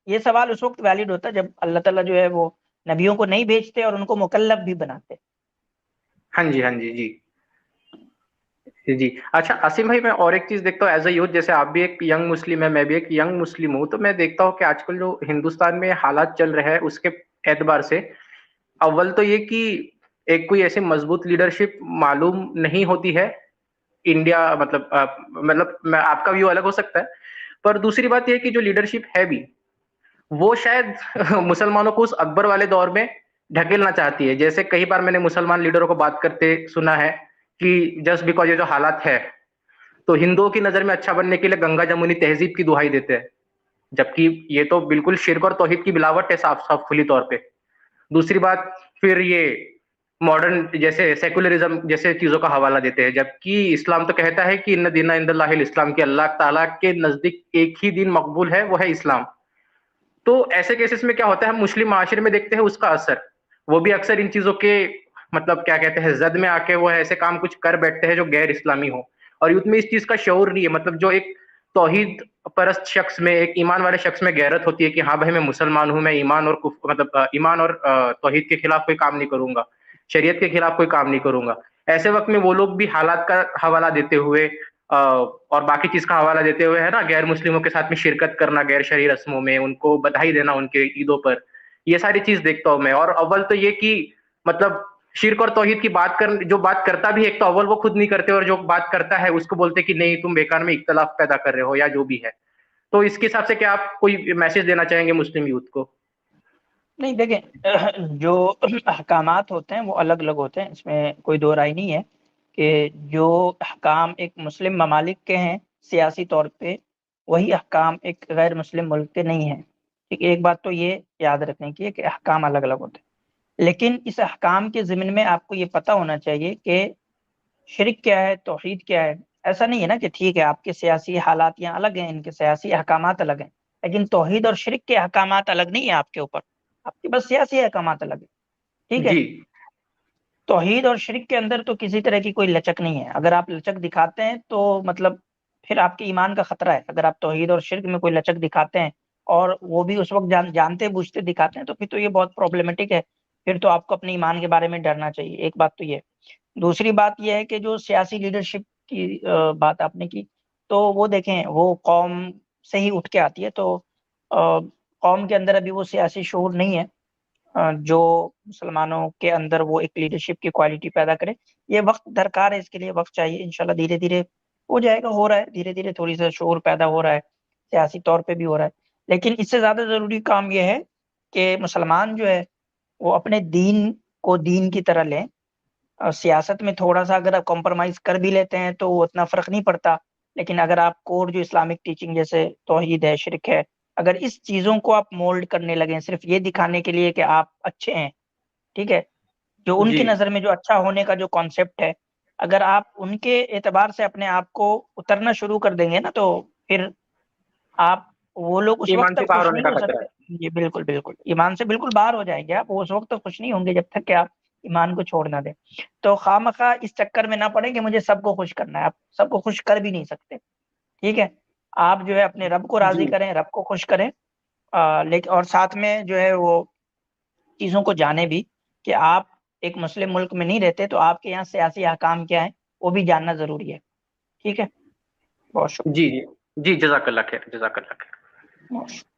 یہ سوال اس وقت ویلڈ ہوتا ہے جب اللہ تعالیٰ جو ہے وہ نبیوں کو نہیں بھیجتے اور ان کو مکلف بھی بناتے. ہاں جی، ہاں جی، جی جی. اچھا عاصم بھائی، میں اور ایک چیز دیکھتا ہوں ایز اے یوتھ، جیسے آپ بھی ایک ینگ مسلم ہے، میں بھی ایک ینگ مسلم ہوں، تو میں دیکھتا ہوں کہ آج کل جو ہندوستان میں حالات چل رہے ہیں اس کے اعتبار سے، اول تو یہ کہ ایک کوئی ایسی مضبوط لیڈرشپ معلوم نہیں ہوتی ہے انڈیا، مطلب میں آپ کا ویو الگ ہو سکتا ہے، پر دوسری بات یہ کہ جو لیڈرشپ ہے بھی وہ شاید مسلمانوں کو اس اکبر والے دور میں ڈھکیلنا چاہتی ہے. جیسے کئی بار میں نے مسلمان لیڈروں کو بات کرتے سنا ہے کہ جسٹ بیکاز یہ جو حالات ہے تو ہندوؤں کی نظر میں اچھا بننے کے لیے گنگا جمونی تہذیب کی دہائی دیتے ہیں، جبکہ یہ تو بالکل شرک اور توحید کی ملاوٹ ہے صاف صاف کھلی طور پہ. دوسری بات، پھر یہ ماڈرن جیسے سیکولرزم جیسے چیزوں کا حوالہ دیتے ہیں، جبکہ اسلام تو کہتا ہے کہ ان دین عند اللہ الاسلام، کہ اللہ تعالیٰ کے نزدیک ایک ہی دین مقبول ہے، وہ ہے اسلام. تو ایسے کیسز میں کیا ہوتا ہے، ہم مسلم معاشرے میں دیکھتے ہیں اس کا اثر، وہ بھی اکثر ان چیزوں کے کیا کہتے ہیں زد میں آ کے وہ ایسے کام کچھ کر بیٹھتے ہیں جو غیر اسلامی ہو، اور یوتھ میں اس چیز کا شعور نہیں ہے. جو ایک توحید پرست شخص میں، ایک ایمان والے شخص میں غیرت ہوتی ہے کہ ہاں بھائی میں مسلمان ہوں، میں ایمان اور ایمان اور توحید کے خلاف کوئی کام نہیں کروں گا، شریعت کے خلاف کوئی کام نہیں کروں گا. ایسے وقت میں وہ لوگ بھی حالات کا حوالہ دیتے ہوئے اور باقی چیز کا حوالہ دیتے ہوئے ہے نا، غیر مسلموں کے ساتھ میں شرکت کرنا غیر شرعی رسموں میں، ان کو بدھائی دینا ان کے عیدوں پر، یہ ساری چیز دیکھتا ہوں میں. اور اول تو یہ کہ مطلب شرک اور توحید کی جو بات کرتا بھی ہے، ایک تو اول وہ خود نہیں کرتے، اور جو بات کرتا ہے اس کو بولتے کہ نہیں تم بیکار میں اختلاف پیدا کر رہے ہو یا جو بھی ہے. تو اس کے حساب سے کیا آپ کوئی میسج دینا چاہیں گے مسلم یوتھ کو؟ نہیں دیکھیں، جو احکامات ہوتے ہیں وہ الگ الگ ہوتے ہیں، اس میں کوئی دو رائے نہیں ہے کہ جو احکام ایک مسلم ممالک کے ہیں سیاسی طور پہ، وہی احکام ایک غیر مسلم ملک کے نہیں ہیں. ٹھیک ہے، ایک بات تو یہ یاد رکھنے کی ہے کہ احکام الگ الگ ہوتے ہیں، لیکن اس احکام کے ضمن میں آپ کو یہ پتہ ہونا چاہیے کہ شرک کیا ہے، توحید کیا ہے. ایسا نہیں ہے نا کہ ٹھیک ہے آپ کے سیاسی حالات یہاں الگ ہیں، ان کے سیاسی احکامات الگ ہیں، لیکن توحید اور شرک کے احکامات الگ نہیں ہیں آپ کے اوپر، آپ کے بس سیاسی احکامات الگ ہیں. ٹھیک ہے، جی توحید اور شرک کے اندر تو کسی طرح کی کوئی لچک نہیں ہے. اگر آپ لچک دکھاتے ہیں تو مطلب پھر آپ کے ایمان کا خطرہ ہے. اگر آپ توحید اور شرک میں کوئی لچک دکھاتے ہیں اور وہ بھی اس وقت جانتے بوجھتے دکھاتے ہیں تو پھر تو یہ بہت پرابلمٹک ہے. پھر تو آپ کو اپنے ایمان کے بارے میں ڈرنا چاہیے. ایک بات تو یہ. دوسری بات یہ ہے کہ جو سیاسی لیڈرشپ کی بات آپ نے کی، تو وہ دیکھیں وہ قوم سے ہی اٹھ کے آتی ہے، تو قوم کے اندر ابھی وہ سیاسی شعور نہیں ہے جو مسلمانوں کے اندر وہ ایک لیڈرشپ کی کوالٹی پیدا کرے. یہ وقت درکار ہے، اس کے لیے وقت چاہیے. انشاءاللہ دھیرے دھیرے ہو جائے گا، ہو رہا ہے دھیرے دھیرے، تھوڑی سا شعور پیدا ہو رہا ہے، سیاسی طور پہ بھی ہو رہا ہے. لیکن اس سے زیادہ ضروری کام یہ ہے کہ مسلمان جو ہے وہ اپنے دین کو دین کی طرح لیں. سیاست میں تھوڑا سا اگر آپ کمپرومائز کر بھی لیتے ہیں تو وہ اتنا فرق نہیں پڑتا، لیکن اگر آپ کور جو اسلامک ٹیچنگ جیسے توحید ہے، شرک ہے، اگر اس چیزوں کو آپ مولڈ کرنے لگیں صرف یہ دکھانے کے لیے کہ آپ اچھے ہیں، ٹھیک ہے، جو ان کی جی نظر میں جو اچھا ہونے کا جو کانسیپٹ ہے، اگر آپ ان کے اعتبار سے اپنے آپ کو اترنا شروع کر دیں گے نا، تو پھر آپ وہ لوگ اس وقت ایمان سے تک باہر خوش ہونے نہیں کا ہو خطرہ سکتے. جی بالکل بالکل، ایمان سے بالکل باہر ہو جائیں گے آپ، وہ اس وقت تک خوش نہیں ہوں گے جب تک کہ آپ ایمان کو چھوڑ نہ دیں. تو خواہ اس چکر میں نہ پڑیں کہ مجھے سب کو خوش کرنا ہے. آپ سب کو خوش کر بھی نہیں سکتے. ٹھیک ہے، آپ جو ہے اپنے رب کو جی راضی کریں، رب کو خوش کریں، لیکن اور ساتھ میں جو ہے وہ چیزوں کو جانے بھی کہ آپ ایک مسلم ملک میں نہیں رہتے، تو آپ کے یہاں سیاسی احکام کیا ہیں وہ بھی جاننا ضروری ہے. ٹھیک ہے، بہت جی جی جی. جزاک اللہ خیر، جزاک اللہ خیر. شکریہ.